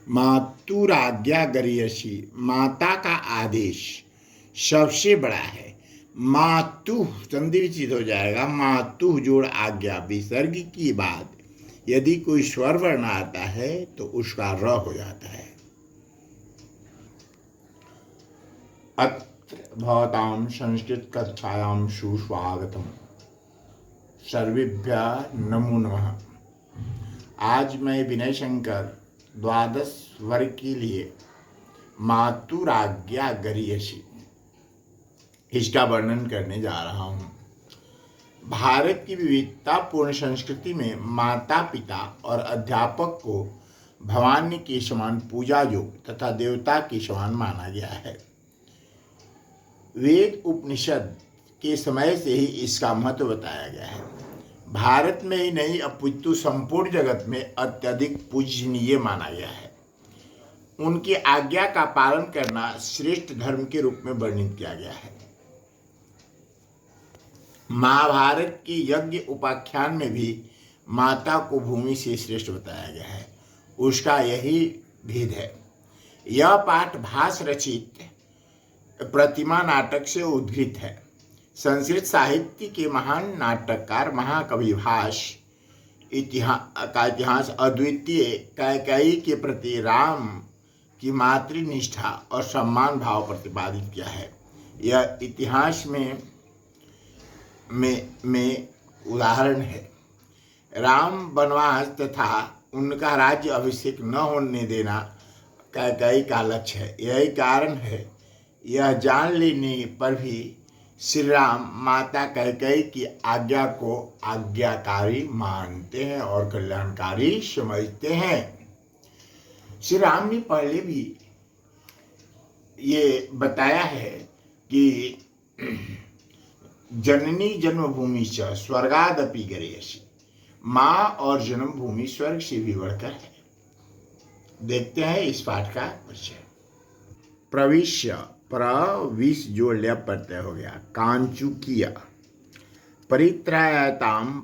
मातुराज्ञा गरियसी, माता का आदेश सबसे बड़ा है। मातु संधि विच्छेद हो जाएगा, मातु जोड़ आज्ञा, विसर्ग की बात यदि कोई स्वर वर्ण आता है तो उसका र हो जाता है। अत्र भवतां संस्कृत कक्षायां सुस्वागतम, सर्वेभ्यः नमो नमः। आज मैं विनय शंकर द्वादश वर्ग के लिए मातुराज्ञा गरियसी इसका वर्णन करने जा रहा हूँ। भारत की विविधतापूर्ण संस्कृति में माता पिता और अध्यापक को भगवान के समान पूजा योग्य तथा देवता के समान माना गया है। वेद उपनिषद के समय से ही इसका महत्व बताया गया है। भारत में ही नहीं अपितु संपूर्ण जगत में अत्यधिक पूजनीय माना गया है। उनकी आज्ञा का पालन करना श्रेष्ठ धर्म के रूप में वर्णित किया गया है। महाभारत की यज्ञ उपाख्यान में भी माता को भूमि से श्रेष्ठ बताया गया है। उसका यही भेद है। यह पाठ भास रचित प्रतिमा नाटक से उद्धृत है। संस्कृत साहित्य के महान नाटककार महाकवि भास का इतिहास अद्वितीय कैकेयी के प्रति राम की मातृनिष्ठा और सम्मान भाव प्रतिपादित किया है। यह इतिहास में उदाहरण है। राम वनवास तथा उनका राज्य अभिषेक न होने देना कैकेयी का लक्ष्य है। यही कारण है यह जान लेने पर भी श्री राम माता कैकेयी की आज्ञा को आज्ञाकारी मानते हैं और कल्याणकारी समझते हैं। श्री राम ने पहले भी ये बताया है कि जननी जन्मभूमि च स्वर्गादपि गरियसी, माँ और जन्मभूमि स्वर्ग से भी बढ़कर है। देखते हैं इस पाठ का परिचय। प्रविश्य, प्रविश जोड़ लिया, प्रत्यय हो गया। कांचुकिया, परित्रायताम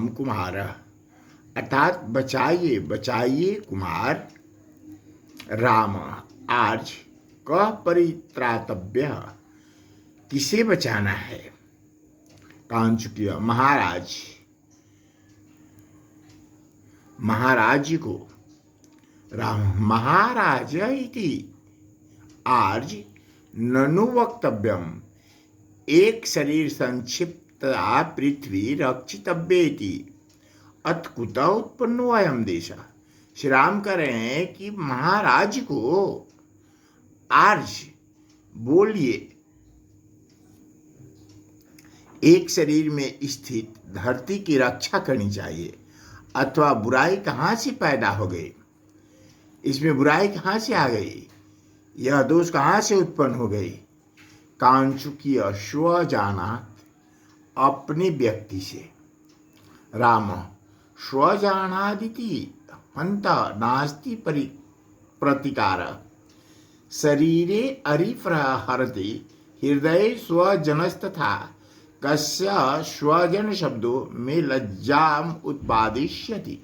कुमार, अर्थात बचाइए बचाइए कुमार। राम, आज क परित्रातव्य, किसे बचाना है। कांचुकिया, महाराज, महाराज को। राम, महाराज इति आज ननु वक्तव्यम, एक शरीर संक्षिप्ता पृथ्वी रक्षितव्येति अथ कुतः उत्पन्नो अयम देश। श्री राम कह रहे हैं कि महाराज को आज बोलिए, एक शरीर में स्थित धरती की रक्षा करनी चाहिए, अथवा बुराई कहाँ से पैदा हो गई, इसमें बुराई कहाँ से आ गई, यह दोष कहाँ से उत्पन्न हो गई। कांचुकीय, स्व जानात, अपनी व्यक्ति से। राम, स्व जानादिति हंत नास्ति प्रतिकार, शरीरे अरिप्रहरति हृदय स्वजनस्तथा कस्य स्वजन शब्दों में लज्जाम उत्पादिष्यति।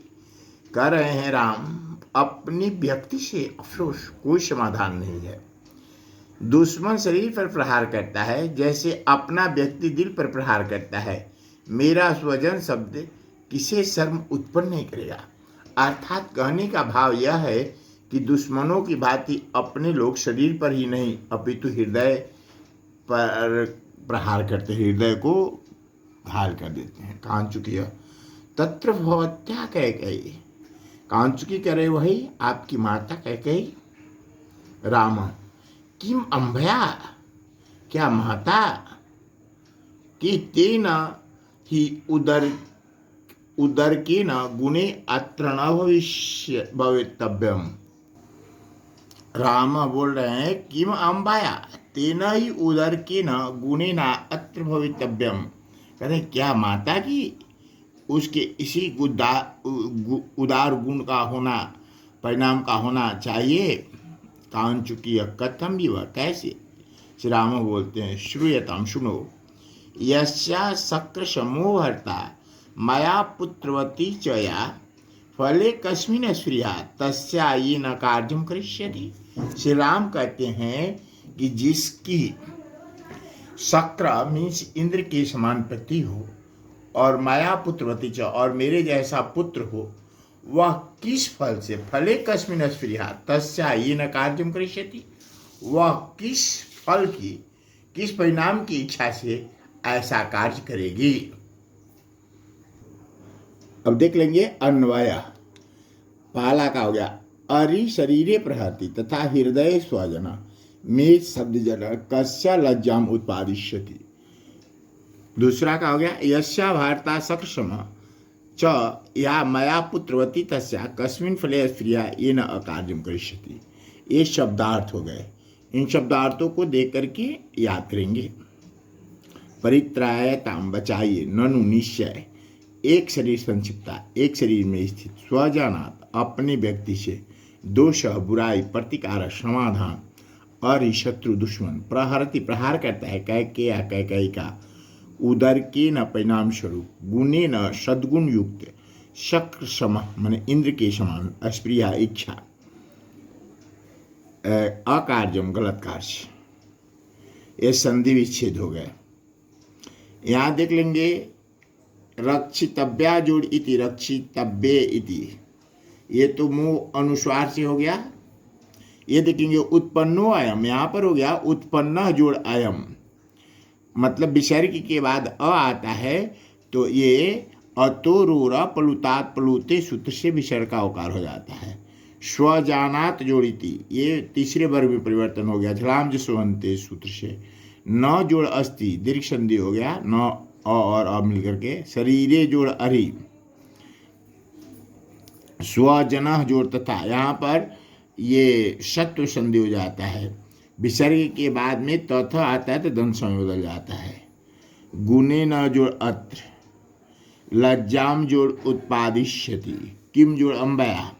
कह रहे हैं राम, अपनी व्यक्ति से अफसोस कोई समाधान नहीं है। दुश्मन शरीर पर प्रहार करता है जैसे अपना व्यक्ति दिल पर प्रहार करता है। मेरा स्वजन शब्द किसे शर्म उत्पन्न नहीं करेगा। अर्थात कहने का भाव यह है कि दुश्मनों की भांति अपने लोग शरीर पर ही नहीं अपितु हृदय पर प्रहार करते, हृदय को घायल कर देते हैं। कांचुकीय, तत्र भवत्या कैकेयी, कांचुकी करे वही आपकी माता कैकेयी। राम, किम अम्भया, क्या माता कि तेन ही उदर के न गुणे अत्र न भवितव्यम। राम बोल रहे हैं, किम अम्बाया तेन ही उदर के न गुणे न अत्र भवितव्यम। कहते क्या माता की उसके इसी उदार गुण का होना, परिणाम का होना चाहिए। कांचुकीय, कथम विव, कैसे। श्री राम बोलते हैं, श्रूयताम, सुनो। यस्या शक्र समूहर्ता मया पुत्रवती चया फले कस्मिन् स्प्रिया तस्या ये न कार्यम करिष्यति। श्री राम कहते हैं कि जिसकी शक्र मीन्स इंद्र के समान पति हो और माया पुत्रवती च और मेरे जैसा पुत्र हो, वह किस फल से, फले कस्मिन् स्प्रिया तस्या ये न कार्यम करिष्यति, वह किस फल की, किस परिणाम की इच्छा से ऐसा कार्य करेगी। अब देख लेंगे अन्वय। पहला का हो गया अरि शरीरे प्रहति तथा हृदय स्वजना में शब्द जन कस्या लज्जाम उत्पादिष्यति। दूसरा का हो गया यस्या भारता सक्षम च या मया पुत्रवती तस्या कस्मिन् फले स्प्रिया ये न अकार्यम करिष्यति। ये शब्दार्थ हो गए। इन शब्दार्थों को देख करके याद करेंगे। परित्रायताम बचाइए, ननु निश्चय, एक शरीर संक्षिप्ता, एक शरीर में स्थित, स्वजानात अपने व्यक्ति से, दोष बुराई प्रतिकार समाधान, और शत्रु दुश्मन, प्रहरति प्रहार करता है, कैके या कैकई का, उदर के न परिणाम स्वरूप, गुणे न सद्गुण युक्त, शक्र सम मन इंद्र के समान, अस्प्रिया इच्छा, अकार्यम गलत कार्य। ये संधि विच्छेद हो गए। यहाँ देख लेंगे रक्षितव्या जोड़ इति रक्षितव्ये इति, ये तो मुंह अनुस्वार से हो गया। ये देखेंगे उत्पन्नो अयम, यहाँ पर हो गया उत्पन्न जोड़ अयम, मतलब विसर्ग के बाद अ आता है तो ये अतोरोरा पलुतात पलुते सूत्र से विसर्ग का उकार हो जाता है। स्वजानात जोड़िति, ये तीसरे वर्ग में परिवर्तन हो गया झलाम जसवंते सूत्र से। न जोड़ अस्ति दीर्घ संधि हो गया, न अ और अ मिलकर के। शरीरे जोड़ अरि, स्वजन जोड़ तथा, यहाँ पर ये शत्रु संधि हो जाता है। विसर्ग के बाद में तथा आता है तो दंत समय बदल जाता है। गुणे न जोड़ अत्र, लज्जाम जोड़ उत्पादिष्यति, किम जोड़ अम्बया,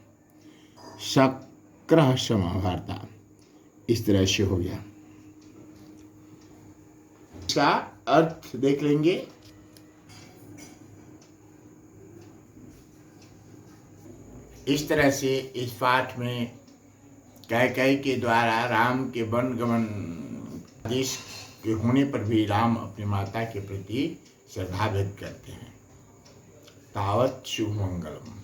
शक्रः समाभारता, इस तरह से हो गया। इसका अर्थ देख लेंगे। इस तरह से इस पाठ में कैकेयी के द्वारा राम के वन गमन आदेश के होने पर भी राम अपनी माता के प्रति श्रद्धा व्यक्त करते हैं। तावत शुभ मंगलम।